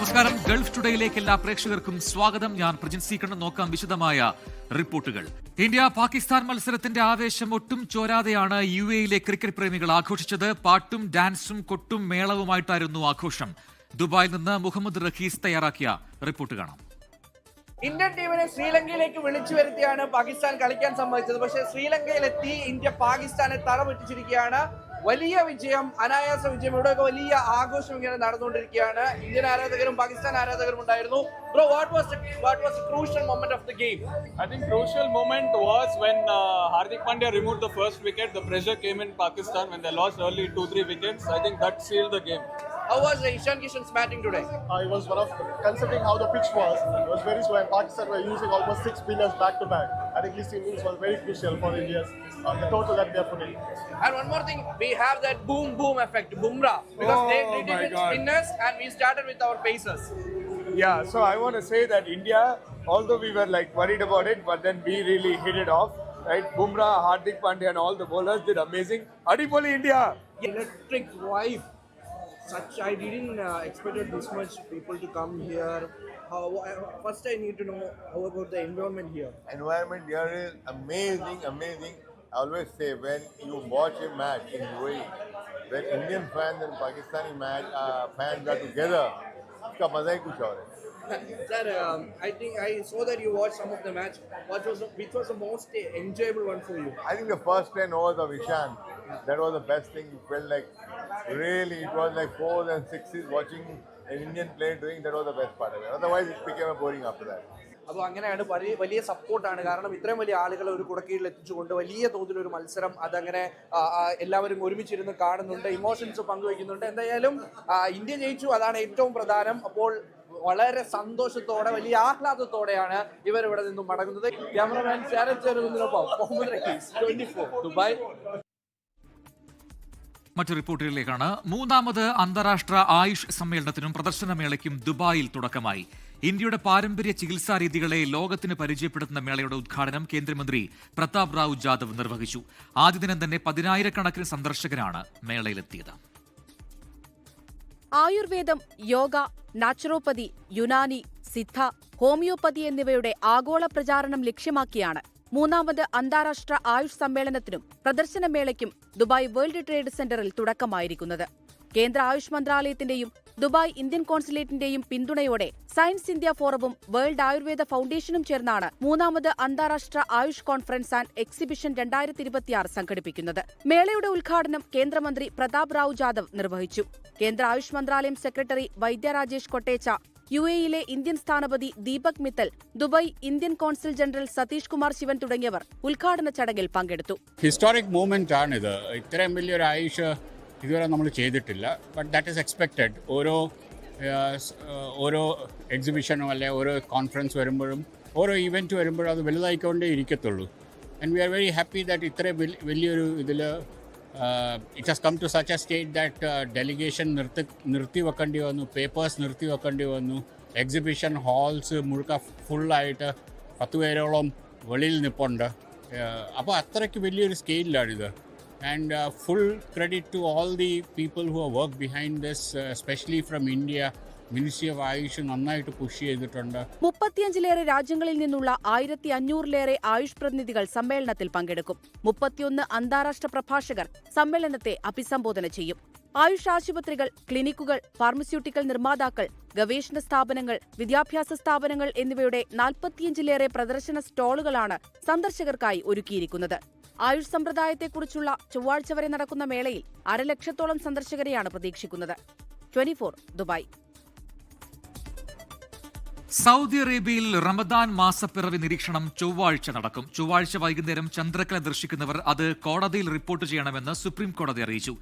നമസ്കാരം. ഗൾഫ് ടുഡേയിലേക്ക് എല്ലാ പ്രേക്ഷകർക്കും സ്വാഗതം. ഞാൻ പ്രജിൻ സി കണ്ണൻ. നോക്കാം വിശദമായ റിപ്പോർട്ടുകൾ. ഇന്ത്യ പാകിസ്ഥാൻ മത്സരത്തിന്റെ ആവേശം ഒട്ടും ചോരാതെയാണ് UAE-യിലെ ക്രിക്കറ്റ് പ്രേമികൾ ആഘോഷിച്ചത്. പാട്ടും ഡാൻസും കൊട്ടും മേളവുമായിട്ടായിരുന്നു ആഘോഷം. ദുബായിൽ നിന്ന് മുഹമ്മദ് റഖീസ് തയ്യാറാക്കിയ റിപ്പോർട്ട് കാണാം. ഇന്ത്യൻ ടീമിനെ ശ്രീലങ്കയിലേക്ക് വിളിച്ചു വരുത്തിയാണ് പാകിസ്ഥാൻ കളിക്കാൻ സമ്മതിച്ചത്. പക്ഷേ ശ്രീലങ്കയിലെത്തി ഇന്ത്യ പാകിസ്ഥാനെ തറപറ്റിച്ചിരിക്കുകയാണ്. വലിയ വിജയം, അനായാസ വിജയം. ഇവിടെയൊക്കെ വലിയ ആഘോഷം ഇങ്ങനെ നടന്നുകൊണ്ടിരിക്കുകയാണ്. ഇന്ത്യൻ ആരാധകരും പാകിസ്ഥാൻ ആരാധകരും ഉണ്ടായിരുന്നു. Bro, what was the crucial moment of the game? I think crucial moment was when Hardik Pandya removed the first wicket. The pressure came in Pakistan when they lost early 2-3 wickets. I think that sealed the game. How was Ishan Kishan's batting today? It was one of, considering how the pitch was, it was very slow and Pakistan were using almost 6 spinners back to back. I think his innings was very crucial for India's the total that they are putting. And one more thing, we have that boom effect, Bumrah, because they did with spinners and we started with our pacers. Yeah, so I want to say that India, although we were like worried about it, but then we really hit it off. Right, Bumrah, Hardik Pandya, and all the bowlers did amazing. Adipoli India. Electric vibe. I didn't expected this much people to come here. First, I need to know how about the environment here. Environment here is amazing. I always say when you watch a match in UAE, when Indian fans and Pakistani fans are together, उसका मजा ही कुछ और है. Sir, I think I saw that you watched some of the match. Which was the most enjoyable one for you? I think the first 10 overs of Ishan, that was the best thing. It felt like really, it was like 4s and 6s watching an Indian player doing. That was the best part of it. Otherwise, it became boring after that. അപ്പോൾ അങ്ങനെയാണ് വലിയ സപ്പോർട്ടാണ്. കാരണം ഇത്രയും വലിയ ആളുകൾ ഒരു കുടക്കീഴിൽ എത്തിച്ചുകൊണ്ട് വലിയ തോതിലൊരു മത്സരം അതങ്ങനെ എല്ലാവരും ഒരുമിച്ചിരുന്ന് കാണുന്നുണ്ട്, ഇമോഷൻസ് പങ്കുവയ്ക്കുന്നുണ്ട്. എന്തായാലും ഇന്ത്യ ജയിച്ചു, അതാണ് ഏറ്റവും പ്രധാനം. അപ്പോൾ വളരെ സന്തോഷത്തോടെ വലിയ ആഹ്ലാദത്തോടെയാണ് ഇവരിവിടെ നിന്നും മടങ്ങുന്നത്. ക്യാമറമാൻ ശരത് ചെറുകുന്നിനൊപ്പം മുഹമ്മദ് റഖീസ്, 24 ദുബായ്. മറ്റു റിപ്പോർട്ടുകളിലേക്കാണ്. മൂന്നാമത് അന്താരാഷ്ട്ര ആയുഷ് സമ്മേളനത്തിനും പ്രദർശനമേളയ്ക്കും ദുബായിൽ തുടക്കമായി. ഇന്ത്യയുടെ പാരമ്പര്യ ചികിത്സാ രീതികളെ ലോകത്തിന് പരിചയപ്പെടുത്തുന്ന മേളയുടെ ഉദ്ഘാടനം കേന്ദ്രമന്ത്രി പ്രതാപ് റാവു ജാദവ് നിർവഹിച്ചു. ആദ്യ ദിനം തന്നെ 10,000-കണക്കിന് സന്ദർശകരാണ് മേളയിലെത്തിയത്. ആയുർവേദം, യോഗ, നാച്ചുറോപ്പതി, യുനാനി, സിദ്ധ, ഹോമിയോപ്പതി എന്നിവയുടെ ആഗോള പ്രചാരണം ലക്ഷ്യമാക്കിയാണ് മൂന്നാമത് അന്താരാഷ്ട്ര ആയുഷ് സമ്മേളനത്തിനും പ്രദർശനമേളയ്ക്കും ദുബായ് വേൾഡ് ട്രേഡ് സെന്ററിൽ തുടക്കമായിരിക്കുന്നത്. കേന്ദ്ര ആയുഷ് മന്ത്രാലയത്തിന്റെയും ദുബായ് ഇന്ത്യൻ കോൺസുലേറ്റിന്റെയും പിന്തുണയോടെ സയൻസ് ഇന്ത്യ ഫോറവും വേൾഡ് ആയുർവേദ ഫൗണ്ടേഷനും ചേർന്നാണ് മൂന്നാമത് അന്താരാഷ്ട്ര ആയുഷ് കോൺഫറൻസ് ആൻഡ് എക്സിബിഷൻ 2026 സംഘടിപ്പിക്കുന്നത്. മേളയുടെ ഉദ്ഘാടനം കേന്ദ്രമന്ത്രി പ്രതാപ് റാവു ജാദവ് നിർവഹിച്ചു. കേന്ദ്ര ആയുഷ് മന്ത്രാലയം സെക്രട്ടറി വൈദ്യ രാജേഷ് കൊട്ടേച്ച, UAE-യിലെ ഇന്ത്യൻ സ്ഥാനപതി Deepak Mittal, Dubai Indian consul general Satheesh Kumar Sivan തുടങ്ങിയവർ ഉദ്ഘാടന ചടങ്ങിൽ പങ്കെടുത്തു. ഹിസ്റ്റോറിക് മൂവ്മെന്റ് ആണിത്. ഇത്രയും വലിയൊരു ആയുഷ് ഇതുവരെ നമ്മൾ ചെയ്തിട്ടില്ല. But that is expected. ഓരോ എക്സിബിഷനും അല്ലെ ഓരോ കോൺഫറൻസ് വരുമ്പോഴും ഓരോ ഇവൻറ്റ് വരുമ്പോഴും അത് വലുതായിക്കൊണ്ടേ ഇരിക്കത്തുള്ളൂ. And we are very happy that ഇത്രയും വലിയൊരു ഇതിൽ it has come to such a state that delegation നിർത്തി വെക്കേണ്ടി വന്നു, പേപ്പേഴ്സ് നിർത്തി വെക്കേണ്ടി വന്നു, എക്സിബിഷൻ ഹാൾസ് മുഴുക്ക ഫുള്ളായിട്ട് 10 പേരോളം വെളിയിൽ നിൽപ്പുണ്ട്. അപ്പോൾ അത്രയ്ക്ക് വലിയൊരു സ്കെയിലാണിത്. And full credit to all the people who have worked behind this, especially from India. Ministry of Ayush നന്നായിട്ട് പുഷ് ചെയ്തിട്ടുണ്ട്. 35-ലേറെ രാജ്യങ്ങളിൽ നിന്നുള്ള 1500-ലേറെ ആയുഷ് പ്രതിനിധികൾ സമ്മേളനത്തിൽ പങ്കെടുക്കും. 31 അന്താരാഷ്ട്ര പ്രഭാഷകർ സമ്മേളനത്തെ അഭിസംബോധന ചെയ്യും. ആയുഷ് ആശുപത്രികൾ, ക്ലിനിക്കുകൾ, ഫാർമസ്യൂട്ടിക്കൽ നിർമ്മാതാക്കൾ, ഗവേഷണ സ്ഥാപനങ്ങൾ, വിദ്യാഭ്യാസ സ്ഥാപനങ്ങൾ എന്നിവയുടെ 45-ലേറെ പ്രദർശന സ്റ്റാളുകളാണ് സന്ദർശകർക്കായി ഒരുക്കിയിരിക്കുന്നത്. ആയുഷ് സമ്പ്രദായത്തെക്കുറിച്ചുള്ള ചൊവ്വാഴ്ച വരെ നടക്കുന്ന മേളയിൽ 1,00,000-ഓളം സന്ദർശകരെയാണ് പ്രതീക്ഷിക്കുന്നത്. 24 ദുബായ്. സൗദി അറേബ്യയിൽ റമദാൻ മാസപ്പിറവി നിരീക്ഷണം ചൊവ്വാഴ്ച നടക്കും. ചൊവ്വാഴ്ച വൈകുന്നേരം ചന്ദ്രക്കല ദർശിക്കുന്നവർ അത് കോടതിയിൽ റിപ്പോർട്ട് ചെയ്യണമെന്ന് സുപ്രീം കോടതി അറിയിച്ചു.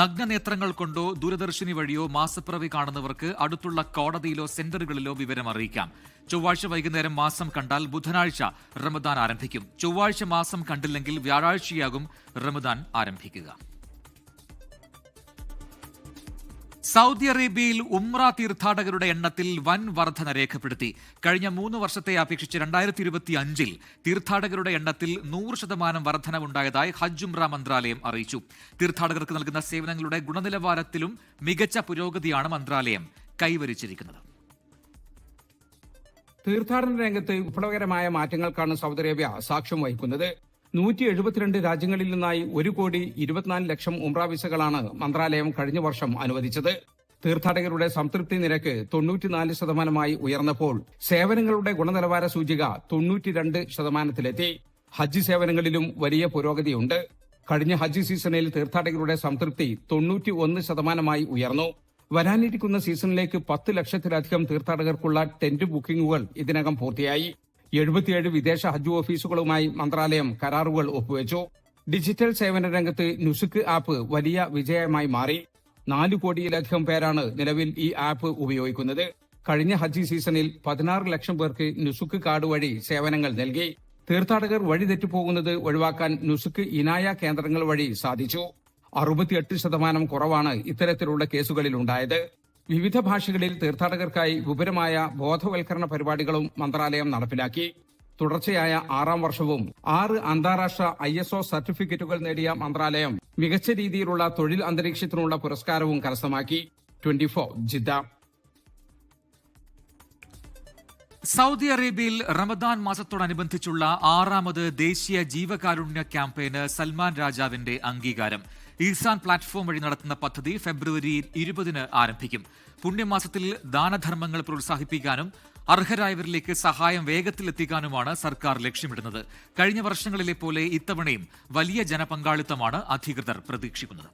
നഗ്നനേത്രങ്ങൾ കൊണ്ടോ ദൂരദർശിനി വഴിയോ മാസപ്പിറവി കാണുന്നവർക്ക് അടുത്തുള്ള കോടതിയിലോ സെന്ററുകളിലോ വിവരം അറിയിക്കാം. ചൊവ്വാഴ്ച വൈകുന്നേരം മാസം കണ്ടാൽ ബുധനാഴ്ച റമദാൻ ആരംഭിക്കും. ചൊവ്വാഴ്ച മാസം കണ്ടില്ലെങ്കിൽ വ്യാഴാഴ്ചയാകും റമദാൻ ആരംഭിക്കുക. സൗദി അറേബ്യയിൽ ഉംറ തീർത്ഥാടകരുടെ എണ്ണത്തിൽ വൻ വർധന രേഖപ്പെടുത്തി. കഴിഞ്ഞ 3 വർഷത്തെ അപേക്ഷിച്ച് 2025-ൽ തീർത്ഥാടകരുടെ എണ്ണത്തിൽ 100% വർധനവുണ്ടായതായി ഹജ്ജ് ഉംറ മന്ത്രാലയം അറിയിച്ചു. തീർത്ഥാടകർക്ക് നൽകുന്ന സേവനങ്ങളുടെ ഗുണനിലവാരത്തിലും മികച്ച പുരോഗതിയാണ് മന്ത്രാലയം കൈവരിച്ചിരിക്കുന്നത്. തീർത്ഥാടന രംഗത്ത് വിപ്ലവകരമായ മാറ്റങ്ങൾക്കാണ് സൗദി അറേബ്യ സാക്ഷ്യം വഹിക്കുന്നത്. 172 രാജ്യങ്ങളിൽ നിന്നായി 1,24,00,000 ഉംറ വിസകളാണ് മന്ത്രാലയം കഴിഞ്ഞ വർഷം അനുവദിച്ചത്. തീർത്ഥാടകരുടെ സംതൃപ്തി നിരക്ക് 94% ഉയർന്നപ്പോൾ സേവനങ്ങളുടെ ഗുണനിലവാര സൂചിക 92%-ലെത്തി. ഹജ്ജ് സേവനങ്ങളിലും വലിയ പുരോഗതിയുണ്ട്. കഴിഞ്ഞ ഹജ്ജ് സീസണിൽ തീർത്ഥാടകരുടെ സംതൃപ്തി 91% ഉയർന്നു. വരാനിരിക്കുന്ന സീസണിലേക്ക് 10 ലക്ഷത്തിലധികം തീർത്ഥാടകർക്കുള്ള ടെന്റ് ബുക്കിംഗുകൾ ഇതിനകം പൂർത്തിയായി. 77 വിദേശ ഹജ്ജ് ഓഫീസുകളുമായി മന്ത്രാലയം കരാറുകൾ ഒപ്പുവെച്ചു. ഡിജിറ്റൽ സേവന രംഗത്ത് നുസുക്ക് ആപ്പ് വലിയ വിജയമായി മാറി. 4 കോടിയിലധികം പേരാണ് നിലവിൽ ഈ ആപ്പ് ഉപയോഗിക്കുന്നത്. കഴിഞ്ഞ ഹജ്ജ് സീസണിൽ 16 ലക്ഷം പേർക്ക് നുസുക്ക് കാർഡ് വഴി സേവനങ്ങൾ നൽകി. തീർത്ഥാടകർ വഴിതെറ്റിപ്പോകുന്നത് ഒഴിവാക്കാൻ നുസുക്ക് ഇനായ കേന്ദ്രങ്ങൾ വഴി സാധിച്ചു. 68% കുറവാണ് ഇത്തരത്തിലുള്ള കേസുകളിലുണ്ടായത്. വിവിധ ഭാഷകളിൽ തീർത്ഥാടകർക്കായി വിപുലമായ ബോധവൽക്കരണ പരിപാടികളും മന്ത്രാലയം നടപ്പിലാക്കി. തുടർച്ചയായ 6ാം വർഷവും 6 അന്താരാഷ്ട്ര ISO സർട്ടിഫിക്കറ്റുകൾ നേടിയ മന്ത്രാലയം മികച്ച രീതിയിലുള്ള തൊഴിൽ അന്തരീക്ഷത്തിനുള്ള പുരസ്കാരവും കരസ്ഥമാക്കി. 24 ജിദ്ദ. സൗദി അറേബ്യയിൽ റമദാൻ മാസത്തോടനുബന്ധിച്ചുള്ള 6ാമത് ദേശീയ ജീവകാരുണ്യ ക്യാമ്പയിന് സൽമാൻ രാജാവിന്റെ അംഗീകാരം. ഈസാൻ പ്ലാറ്റ്ഫോം വഴി നടത്തുന്ന പദ്ധതി ഫെബ്രുവരി 20 ആരംഭിക്കും. പുണ്യമാസത്തിൽ ദാനധർമ്മങ്ങൾ പ്രോത്സാഹിപ്പിക്കാനും അർഹരായവരിലേക്ക് സഹായം വേഗത്തിലെത്തിക്കാനുമാണ് സർക്കാർ ലക്ഷ്യമിടുന്നത്. കഴിഞ്ഞ വർഷങ്ങളിലെ പോലെ ഇത്തവണയും വലിയ ജനപങ്കാളിത്തമാണ് അധികൃതർ പ്രതീക്ഷിക്കുന്നത്.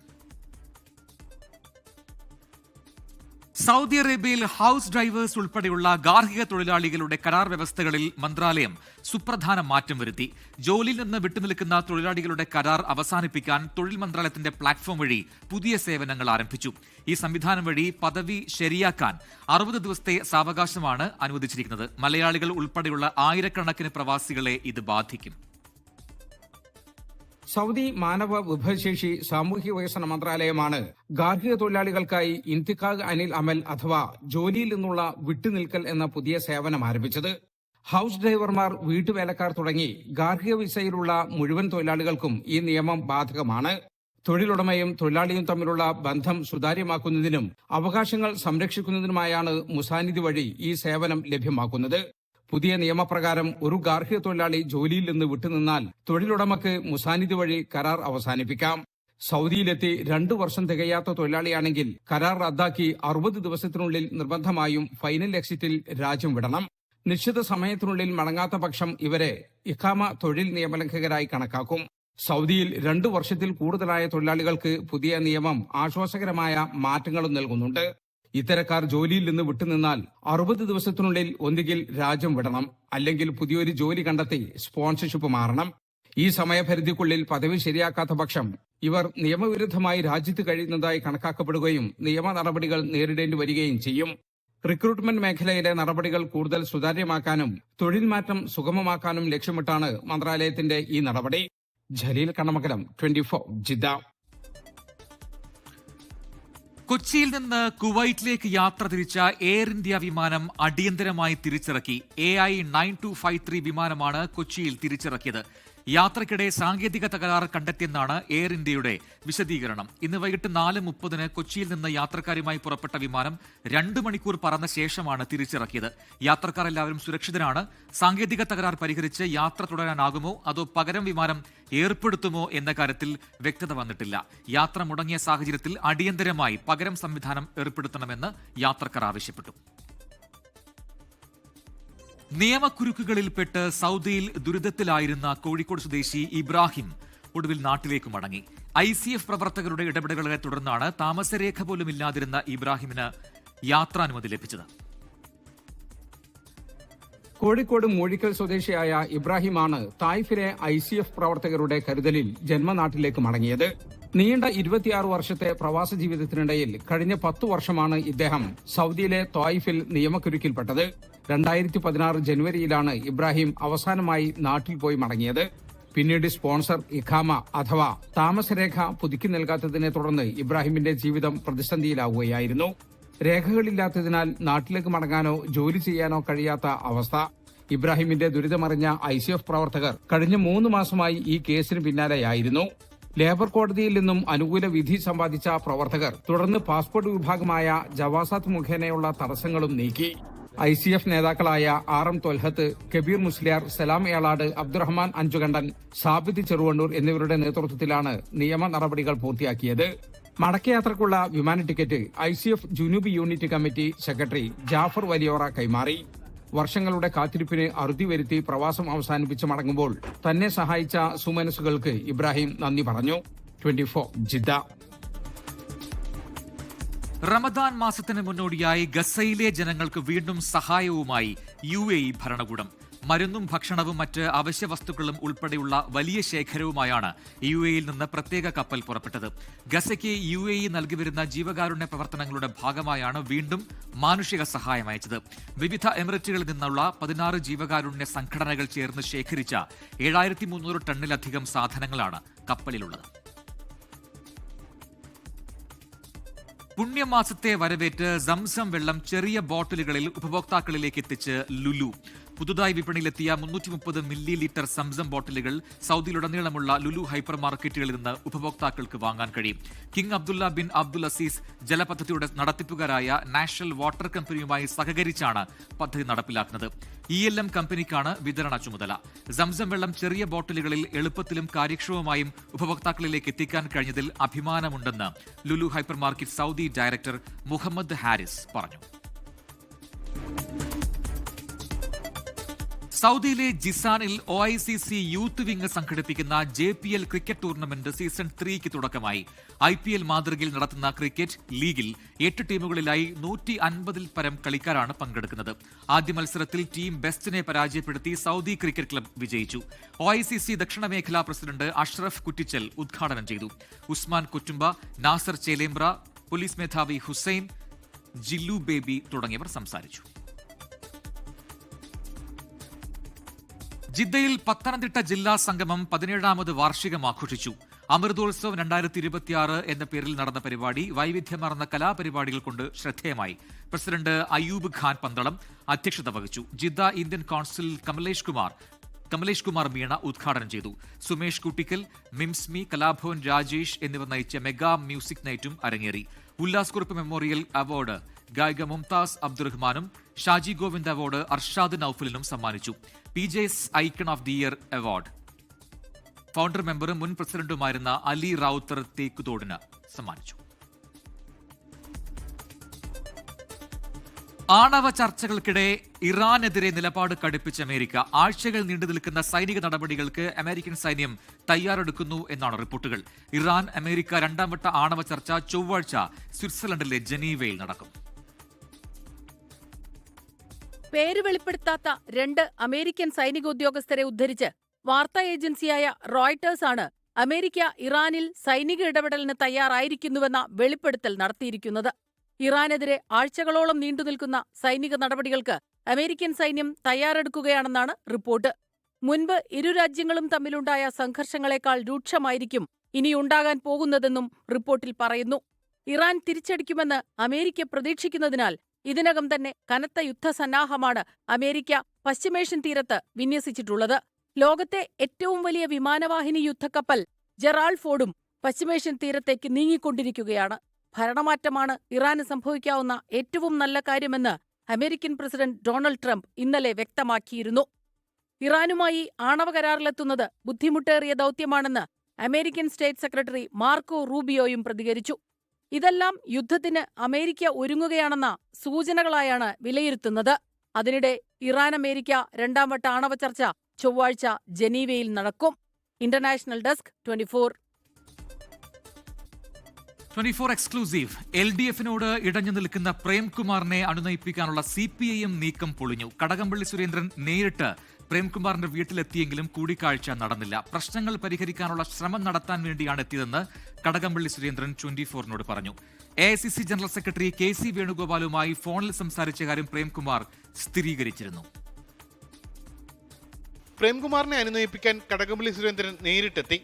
സൗദി അറേബ്യയിൽ ഹൌസ് ഡ്രൈവേഴ്സ് ഉൾപ്പെടെയുള്ള ഗാർഹിക തൊഴിലാളികളുടെ കരാർ വ്യവസ്ഥകളിൽ മന്ത്രാലയം സുപ്രധാന മാറ്റം വരുത്തി. ജോലിയിൽ നിന്ന് വിട്ടുനിൽക്കുന്ന തൊഴിലാളികളുടെ കരാർ അവസാനിപ്പിക്കാൻ തൊഴിൽ മന്ത്രാലയത്തിന്റെ പ്ലാറ്റ്ഫോം വഴി പുതിയ സേവനങ്ങൾ ആരംഭിച്ചു. ഈ സംവിധാനം വഴി പദവി ശരിയാക്കാൻ 60 ദിവസത്തെ സാവകാശമാണ് അനുവദിച്ചിരിക്കുന്നത്. മലയാളികൾ ഉൾപ്പെടെയുള്ള ആയിരക്കണക്കിന് പ്രവാസികളെ ഇത് ബാധിക്കും. സൗദി മാനവ വിഭവശേഷി സാമൂഹ്യ വികസന മന്ത്രാലയമാണ് ഗാർഹിക തൊഴിലാളികൾക്കായി ഇന്തിഖാഗ് അനിൽ അമൽ അഥവാ ജോലിയിൽ നിന്നുള്ള വിട്ടുനിൽക്കൽ എന്ന പുതിയ സേവനം ആരംഭിച്ചത്. ഹൌസ് ഡ്രൈവർമാർ, വീട്ടുവേലക്കാർ തുടങ്ങി ഗാർഹിക വിസയിലുള്ള മുഴുവൻ തൊഴിലാളികൾക്കും ഈ നിയമം ബാധകമാണ്. തൊഴിലുടമയും തൊഴിലാളിയും തമ്മിലുള്ള ബന്ധം സുതാര്യമാക്കുന്നതിനും അവകാശങ്ങൾ സംരക്ഷിക്കുന്നതിനുമായാണ് മുസാനിദ് വഴി ഈ സേവനം ലഭ്യമാക്കുന്നത്. പുതിയ നിയമപ്രകാരം ഒരു ഗാർഹിക തൊഴിലാളി ജോലിയിൽ നിന്ന് വിട്ടുനിന്നാൽ തൊഴിലുടമക്ക് മുസാനിദ് വഴി കരാർ അവസാനിപ്പിക്കാം. സൗദിയിലെത്തി 2 വർഷം തികയാത്ത തൊഴിലാളിയാണെങ്കിൽ കരാർ റദ്ദാക്കി 60 ദിവസത്തിനുള്ളിൽ നിർബന്ധമായും ഫൈനൽ എക്സിറ്റിൽ രാജ്യം വിടണം. നിശ്ചിത സമയത്തിനുള്ളിൽ മടങ്ങാത്ത പക്ഷം ഇവരെ ഇഖാമ തൊഴിൽ നിയമലംഘകരായി കണക്കാക്കും. സൗദിയിൽ 2 വർഷത്തിൽ കൂടുതലായ തൊഴിലാളികൾക്ക് പുതിയ നിയമം ആശ്വാസകരമായ മാറ്റങ്ങളും നൽകുന്നുണ്ട്. ഇത്തരക്കാർ ജോലിയിൽ നിന്ന് വിട്ടുനിന്നാൽ 60 ദിവസത്തിനുള്ളിൽ ഒന്നുകിൽ രാജ്യം വിടണം, അല്ലെങ്കിൽ പുതിയൊരു ജോലി കണ്ടെത്തി സ്പോൺസർഷിപ്പ് മാറണം. ഈ സമയപരിധിക്കുള്ളിൽ പദവി ശരിയാക്കാത്ത പക്ഷം ഇവർ നിയമവിരുദ്ധമായി രാജ്യത്ത് കഴിയുന്നതായി കണക്കാക്കപ്പെടുകയും നിയമ നടപടികൾ നേരിടേണ്ടി വരികയും ചെയ്യും. റിക്രൂട്ട്മെന്റ് മേഖലയിലെ നടപടികൾ കൂടുതൽ സുതാര്യമാക്കാനും തൊഴിൽ മാറ്റം സുഗമമാക്കാനും ലക്ഷ്യമിട്ടാണ് മന്ത്രാലയത്തിന്റെ ഈ നടപടി. ജലീൽ കണ്ണമംഗലം, 24 ജിദ്ദ. കൊച്ചിയിൽ നിന്ന് കുവൈറ്റിലേക്ക് യാത്ര തിരിച്ച എയർ ഇന്ത്യ വിമാനം അടിയന്തരമായി തിരിച്ചിറക്കി. AI 9253 വിമാനമാണ് കൊച്ചിയിൽ തിരിച്ചിറക്കിയത്. യാത്രയ്ക്കിടെ സാങ്കേതിക തകരാർ കണ്ടെത്തിയെന്നാണ് എയർ ഇന്ത്യയുടെ വിശദീകരണം. ഇന്ന് വൈകിട്ട് 4:30 കൊച്ചിയിൽ നിന്ന് യാത്രക്കാരുമായി പുറപ്പെട്ട വിമാനം 2 മണിക്കൂർ പറന്ന ശേഷമാണ് തിരിച്ചിറക്കിയത്. യാത്രക്കാർ എല്ലാവരും സുരക്ഷിതരാണ്. സാങ്കേതിക തകരാർ പരിഹരിച്ച് യാത്ര തുടരാനാകുമോ അതോ പകരം വിമാനം ഏർപ്പെടുത്തുമോ എന്ന കാര്യത്തിൽ വ്യക്തത വന്നിട്ടില്ല. യാത്ര മുടങ്ങിയ സാഹചര്യത്തിൽ അടിയന്തരമായി പകരം സംവിധാനം ഏർപ്പെടുത്തണമെന്ന് യാത്രക്കാർ ആവശ്യപ്പെട്ടു. നിയമക്കുരുക്കുകളിൽപ്പെട്ട് സൗദിയിൽ ദുരിതത്തിലായിരുന്ന കോഴിക്കോട് സ്വദേശി ഇബ്രാഹിം ഒടുവിൽ നാട്ടിലേക്ക് മടങ്ങി. ICF പ്രവർത്തകരുടെ ഇടപെടലുകളെ തുടർന്നാണ് താമസരേഖ പോലും ഇല്ലാതിരുന്ന ഇബ്രാഹിമിന് യാത്രാനുമതി ലഭിച്ചത്. കോഴിക്കോട് മൂഴിക്കൽ സ്വദേശിയായ ഇബ്രാഹിമാണ് തായിഫിലെ ICF പ്രവർത്തകരുടെ കരുതലിൽ ജന്മനാട്ടിലേക്ക് മടങ്ങിയത്. നീണ്ട 26 വർഷത്തെ പ്രവാസ ജീവിതത്തിനിടയിൽ കഴിഞ്ഞ 10 വർഷമാണ് ഇദ്ദേഹം സൗദിയിലെ തായിഫിൽ നിയമക്കുരുക്കിൽപ്പെട്ടത്. 2016 ജനുവരിയിലാണ് ഇബ്രാഹിം അവസാനമായി നാട്ടിൽ പോയി മടങ്ങിയത്. പിന്നീട് സ്പോൺസർ ഇഖാമ അഥവാ താമസരേഖ പുതുക്കി നൽകാത്തതിനെ തുടർന്ന് ഇബ്രാഹിമിന്റെ ജീവിതം പ്രതിസന്ധിയിലാവുകയായിരുന്നു. രേഖകളില്ലാത്തതിനാൽ നാട്ടിലേക്ക് മടങ്ങാനോ ജോലി ചെയ്യാനോ കഴിയാത്ത അവസ്ഥ. ഇബ്രാഹിമിന്റെ ദുരിതമറിഞ്ഞ ICF പ്രവർത്തകർ കഴിഞ്ഞ 3 മാസമായി ഈ കേസിന് പിന്നാലെയായിരുന്നു. ലേബർ കോടതിയിൽ നിന്നും അനുകൂല വിധി സമ്പാദിച്ച പ്രവർത്തകർ തുടർന്ന് പാസ്പോർട്ട് വിഭാഗമായ ജവാസാത്ത് മുഖേനയുള്ള തടസ്സങ്ങളും നീക്കി. ICF നേതാക്കളായ RM തൊൽഹത്ത്, കബീർ മുസ്ലിയാർ, സലാം ഏളാട്, അബ്ദുറഹ്മാൻ അഞ്ചുകണ്ടൻ, സാബിദ് ചെറുവണ്ണൂർ എന്നിവരുടെ നേതൃത്വത്തിലാണ് നിയമ നടപടികൾ പൂർത്തിയാക്കിയത്. മടക്കയാത്രക്കുള്ള വിമാന ടിക്കറ്റ് ICF ജുനൂബ് unit committee secretary Jafar Valiyora കൈമാറി. വർഷങ്ങളുടെ കാത്തിരിപ്പിന് അറുതി വരുത്തി പ്രവാസം അവസാനിപ്പിച്ച് മടങ്ങുമ്പോൾ തന്നെ സഹായിച്ച സുമനസുകൾക്ക് ഇബ്രാഹിം നന്ദി പറഞ്ഞു. 24 ജിദ്ദ. റമദാൻ മാസത്തിന് മുന്നോടിയായി ഗസയിലെ ജനങ്ങൾക്ക് വീണ്ടും സഹായവുമായി UAE ഭരണകൂടം. മരുന്നും ഭക്ഷണവും മറ്റ് അവശ്യ വസ്തുക്കളും ഉൾപ്പെടെയുള്ള വലിയ ശേഖരവുമായാണ് UAEയിൽ നിന്ന് പ്രത്യേക കപ്പൽ പുറപ്പെട്ടത്. ഗസയ്ക്ക് UAE നൽകിവരുന്ന ജീവകാരുണ്യ പ്രവർത്തനങ്ങളുടെ ഭാഗമായാണ് വീണ്ടും മാനുഷിക സഹായം അയച്ചത്. വിവിധ എമിറേറ്റുകളിൽ നിന്നുള്ള 16 ജീവകാരുണ്യ സംഘടനകൾ ചേർന്ന് ശേഖരിച്ച 7300 ടണ്ണിലധികം സാധനങ്ങളാണ് കപ്പലിലുള്ളത്. പുണ്യമാസത്തെ വരവേറ്റ് സംസം വെള്ളം ചെറിയ ബോട്ടിലുകളിൽ ഉപഭോക്താക്കളിലേക്ക് എത്തിച്ച് ലുലു. പുതുതായി വിപണിയിലെത്തിയ 330 മില്ലി ലിറ്റർ സംസം ബോട്ടിലുകൾ സൗദിയിലുടനീളമുള്ള ലുലു ഹൈപ്പർ മാർക്കറ്റുകളിൽ നിന്ന് ഉപഭോക്താക്കൾക്ക് വാങ്ങാൻ കഴിയും. King Abdullah bin Abdul Aziz ജലപദ്ധതിയുടെ നടത്തിപ്പുകാരായ നാഷണൽ വാട്ടർ കമ്പനിയുമായി സഹകരിച്ചാണ് പദ്ധതി നടപ്പിലാക്കുന്നത്. ELM കമ്പനിക്കാണ് വിതരണ ചുമതല. സംസം വെള്ളം ചെറിയ ബോട്ടിലുകളിൽ എളുപ്പത്തിലും കാര്യക്ഷമമായും ഉപഭോക്താക്കളിലേക്ക് എത്തിക്കാൻ കഴിഞ്ഞതിൽ അഭിമാനമുണ്ടെന്ന് Lulu hyper market Saudi director Muhammad Haris പറഞ്ഞു. സൗദിയിലെ ജിസാനിൽ OICC യൂത്ത് വിംഗ് സംഘടിപ്പിക്കുന്ന JPL ക്രിക്കറ്റ് ടൂർണമെന്റ് സീസൺ 3ക്ക് തുടക്കമായി. IPL മാതൃകയിൽ നടത്തുന്ന ക്രിക്കറ്റ് ലീഗിൽ 8 ടീമുകളിലായി 150-ൽ പരം കളിക്കാരാണ് പങ്കെടുക്കുന്നത്. ആദ്യ മത്സരത്തിൽ ടീം ബെസ്റ്റിനെ പരാജയപ്പെടുത്തി സൗദി ക്രിക്കറ്റ് ക്ലബ് വിജയിച്ചു. OICC ദക്ഷിണ മേഖലാ പ്രസിഡന്റ് അഷ്റഫ് കുറ്റിച്ചൽ ഉദ്ഘാടനം ചെയ്തു. ഉസ്മാൻ കുറ്റുംബ, നാസർ ചേലേമ്പ്ര, പോലീസ് മേധാവി ഹുസൈൻ, ജില്ലു ബേബി തുടങ്ങിയവർ സംസാരിച്ചു. ജിദ്ദയിൽ പത്തനംതിട്ട ജില്ലാ സംഗമം 17ാമത് വാർഷികം ആഘോഷിച്ചു. അമൃതോത്സവം 2026 എന്ന പേരിൽ നടന്ന പരിപാടി വൈവിധ്യമാർന്ന കലാപരിപാടികൾ കൊണ്ട് ശ്രദ്ധേയമായി. പ്രസിഡന്റ് അയ്യൂബ് ഖാൻ പന്തളം അധ്യക്ഷത വഹിച്ചു. Jeddah Indian consul Kamlesh Kumar Meena ഉദ്ഘാടനം ചെയ്തു. സുമേഷ് കുട്ടിക്കൽ, മിംസ്മി, കലാഭവൻ രാജേഷ് എന്നിവർ നയിച്ച മെഗാ മ്യൂസിക് നൈറ്റും അരങ്ങേറി. ഉല്ലാസ് കുറുപ്പ് മെമ്മോറിയൽ അവാർഡ് ഗായിക മുംതാസ് അബ്ദുറഹ്മാനും ഷാജി ഗോവിന്ദ് അവാർഡ് അർഷാദ് നൌഫലിനും സമ്മാനിച്ചു. PJ's icon of the year award founder മെമ്പറും മുൻ പ്രസിഡന്റുമായിരുന്ന അലി റാവുത്തർ തേക്കുതോടിന് സമ്മാനിച്ചു. ആണവ ചർച്ചകൾക്കിടെ ഇറാനെതിരെ നിലപാട് കടുപ്പിച്ച അമേരിക്ക. ആഴ്ചകൾ നീണ്ടു നിൽക്കുന്ന സൈനിക നടപടികൾക്ക് അമേരിക്കൻ സൈന്യം തയ്യാറെടുക്കുന്നു എന്നാണ് റിപ്പോർട്ടുകൾ. ഇറാൻ അമേരിക്ക 2ാം വട്ട ആണവ ചർച്ച ചൊവ്വാഴ്ച സ്വിറ്റ്സർലൻഡിലെ ജനീവയിൽ നടക്കും. പേര് വെളിപ്പെടുത്താത്ത 2 അമേരിക്കൻ സൈനിക ഉദ്യോഗസ്ഥരെ ഉദ്ധരിച്ച് വാർത്താ ഏജൻസിയായ റോയിട്ടേഴ്സ് ആണ് അമേരിക്ക ഇറാനിൽ സൈനിക ഇടപെടലിന് തയ്യാറായിരിക്കുന്നുവെന്ന വെളിപ്പെടുത്തൽ നടത്തിയിരിക്കുന്നത്. ഇറാനെതിരെ ആഴ്ചകളോളം നീണ്ടുനിൽക്കുന്ന സൈനിക നടപടികൾക്ക് അമേരിക്കൻ സൈന്യം തയ്യാറെടുക്കുകയാണെന്നാണ് റിപ്പോർട്ട്. മുൻപ് ഇരു രാജ്യങ്ങളും തമ്മിലുണ്ടായ സംഘർഷങ്ങളെക്കാൾ രൂക്ഷമായിരിക്കും ഇനിയുണ്ടാകാൻ പോകുന്നതെന്നും റിപ്പോർട്ടിൽ പറയുന്നു. ഇറാൻ തിരിച്ചടിക്കുമെന്ന് അമേരിക്ക പ്രതീക്ഷിക്കുന്നതിനാൽ ഇതിനകം തന്നെ കനത്ത യുദ്ധസന്നാഹമാണ് അമേരിക്ക പശ്ചിമേഷ്യൻ തീരത്ത് വിന്യസിച്ചിട്ടുള്ളത്. ലോകത്തെ ഏറ്റവും വലിയ വിമാനവാഹിനി യുദ്ധക്കപ്പൽ ജെറാൾഡ് ഫോർഡും പശ്ചിമേഷ്യൻ തീരത്തേക്ക് നീങ്ങിക്കൊണ്ടിരിക്കുകയാണ്. ഭരണമാറ്റമാണ് ഇറാന് സംഭവിക്കാവുന്ന ഏറ്റവും നല്ല കാര്യമെന്ന് അമേരിക്കൻ പ്രസിഡന്റ് ഡൊണാൾഡ് ട്രംപ് ഇന്നലെ വ്യക്തമാക്കിയിരുന്നു. ഇറാനുമായി ആണവ കരാറിലെത്തുന്നത് ബുദ്ധിമുട്ടേറിയ ദൗത്യമാണെന്ന് അമേരിക്കൻ സ്റ്റേറ്റ് സെക്രട്ടറി മാർക്കോ റൂബിയോയും പ്രതികരിച്ചു. ഇതെല്ലാം യുദ്ധത്തിന് അമേരിക്ക ഒരുങ്ങുകയാണെന്ന സൂചനകളായാണ് വിലയിരുത്തുന്നത്. അതിനിടെ ഇറാൻ അമേരിക്ക 2ാം വട്ട ആണവ ചർച്ച ചൊവ്വാഴ്ച ജനീവയിൽ നടക്കും. International desk 24 exclusive. LDFിനോട് ഇടഞ്ഞു നിൽക്കുന്ന പ്രേംകുമാറിനെ അനുനയിപ്പിക്കാനുള്ള CPIM നീക്കം പൊളിഞ്ഞു. കടകംപള്ളി സുരേന്ദ്രൻ നേരിട്ട് പ്രേംകുമാറിന്റെ വീട്ടിലെത്തിയെങ്കിലും കൂടിക്കാഴ്ച നടന്നില്ല. പ്രശ്നങ്ങൾ പരിഹരിക്കാനുള്ള ശ്രമം നടത്താൻ വേണ്ടിയാണ് എത്തിയതെന്ന് കടകംപള്ളി സുരേന്ദ്രൻ 24നോട് പറഞ്ഞു. AICC ജനറൽ സെക്രട്ടറി KC വേണുഗോപാലുമായി ഫോണിൽ സംസാരിച്ച കാര്യം പ്രേംകുമാർ സ്ഥിരീകരിച്ചിരുന്നു. പ്രേംകുമാറിനെ അനുനയിപ്പിക്കാൻ കടകംപള്ളി സുരേന്ദ്രൻ നേരിട്ടെത്തി.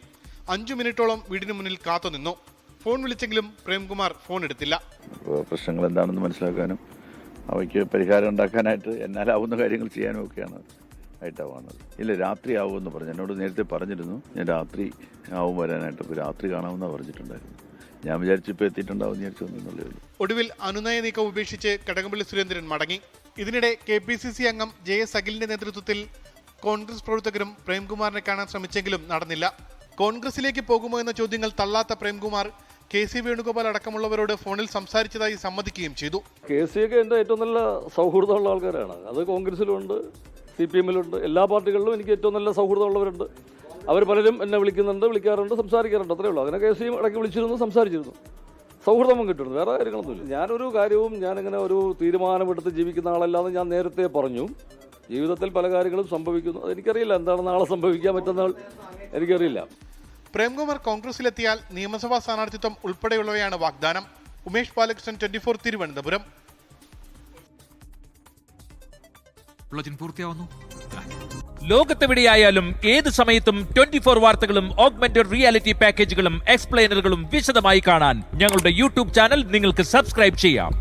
5 മിനിറ്റോളം വീടിന് മുന്നിൽ കാത്തുനിന്നു. ഫോൺ വിളിച്ചെങ്കിലും പ്രേംകുമാർ ഫോൺ എടുത്തില്ല. പ്രശ്നങ്ങൾ എന്താണെന്ന് മനസ്സിലാക്കാനും അവയ്ക്ക് പരിഹാരം ഉണ്ടാക്കാനായിട്ട് എന്നാലാവുന്ന കാര്യങ്ങൾ ചെയ്യാനും ഒക്കെയാണ് ആയിട്ടാണ് വന്നത്. ഇല്ല, രാത്രി ആവുമെന്ന് പറഞ്ഞു. എന്നോട് നേരത്തെ പറഞ്ഞിരുന്നു ഞാൻ രാത്രി ആവും വരാനായിട്ട്. അപ്പോൾ രാത്രി കാണാമെന്നാണ് പറഞ്ഞിട്ടുണ്ടായിരുന്നു. ഞാൻ വിചാരിച്ചു ഇപ്പോൾ എത്തിയിട്ടുണ്ടാവും വിചാരിച്ചു എന്നുള്ളേ ഉള്ളൂ. ഒടുവിൽ അനുനയ നീക്കം ഉപേക്ഷിച്ച് കടകംപള്ളി സുരേന്ദ്രൻ മടങ്ങി. ഇതിനിടെ KPCC അംഗം JS അഖിലിന്റെ നേതൃത്വത്തിൽ കോൺഗ്രസ് പ്രവർത്തകരും പ്രേംകുമാറിനെ കാണാൻ ശ്രമിച്ചെങ്കിലും നടന്നില്ല. കോൺഗ്രസിലേക്ക് പോകുമോ എന്ന ചോദ്യങ്ങൾ തള്ളാത്ത പ്രേംകുമാർ KC വേണുഗോപാൽ അടക്കമുള്ളവരോട് ഫോണിൽ സംസാരിച്ചതായി സമ്മതിക്കുകയും ചെയ്തു. KC ഒക്കെ എൻ്റെ ഏറ്റവും നല്ല സൗഹൃദമുള്ള ആൾക്കാരാണ്. അത് കോൺഗ്രസിലുണ്ട്, CPM-ലുണ്ട്, എല്ലാ പാർട്ടികളിലും എനിക്ക് ഏറ്റവും നല്ല സൗഹൃദമുള്ളവരുണ്ട്. അവർ പലരും എന്നെ വിളിക്കാറുണ്ട്, സംസാരിക്കാറുണ്ട്. അത്രയേ ഉള്ളൂ. അങ്ങനെ KC ഇടയ്ക്ക് വിളിച്ചിരുന്നു, സംസാരിച്ചിരുന്നു. സൗഹൃദം കിട്ടുന്നു, വേറെ കാര്യങ്ങളൊന്നുമില്ല. ഞാനൊരു കാര്യവും ഞാനിങ്ങനെ ഒരു തീരുമാനമെടുത്ത് ജീവിക്കുന്ന ആളല്ലാതെ ഞാൻ നേരത്തെ പറഞ്ഞു. ജീവിതത്തിൽ പല കാര്യങ്ങളും സംഭവിക്കുന്നു. അതെനിക്കറിയില്ല എന്താണ് നാളെ സംഭവിക്കാൻ പറ്റുന്ന എനിക്കറിയില്ല. പ്രേംകുമാർ കോൺഗ്രസിലെത്തിയാൽ നിയമസഭാ സ്ഥാനാർത്ഥിത്വം ഉൾപ്പെടെയുള്ളവയാണ് വാഗ്ദാനം. ഉമേഷ് ബാലകൃഷ്ണൻ, 24 തിരുവനന്തപുരം. പൂർത്തിയാവുന്നു. ലോകത്തെവിടെയായാലും ഏത് സമയത്തും 24 വാർത്തകളും ഓഗ്മെന്റഡ് റിയാലിറ്റി പാക്കേജുകളും എക്സ്പ്ലെയിനറുകളും വിശദമായി കാണാൻ ഞങ്ങളുടെ യൂട്യൂബ് ചാനൽ നിങ്ങൾക്ക് സബ്സ്ക്രൈബ് ചെയ്യാം.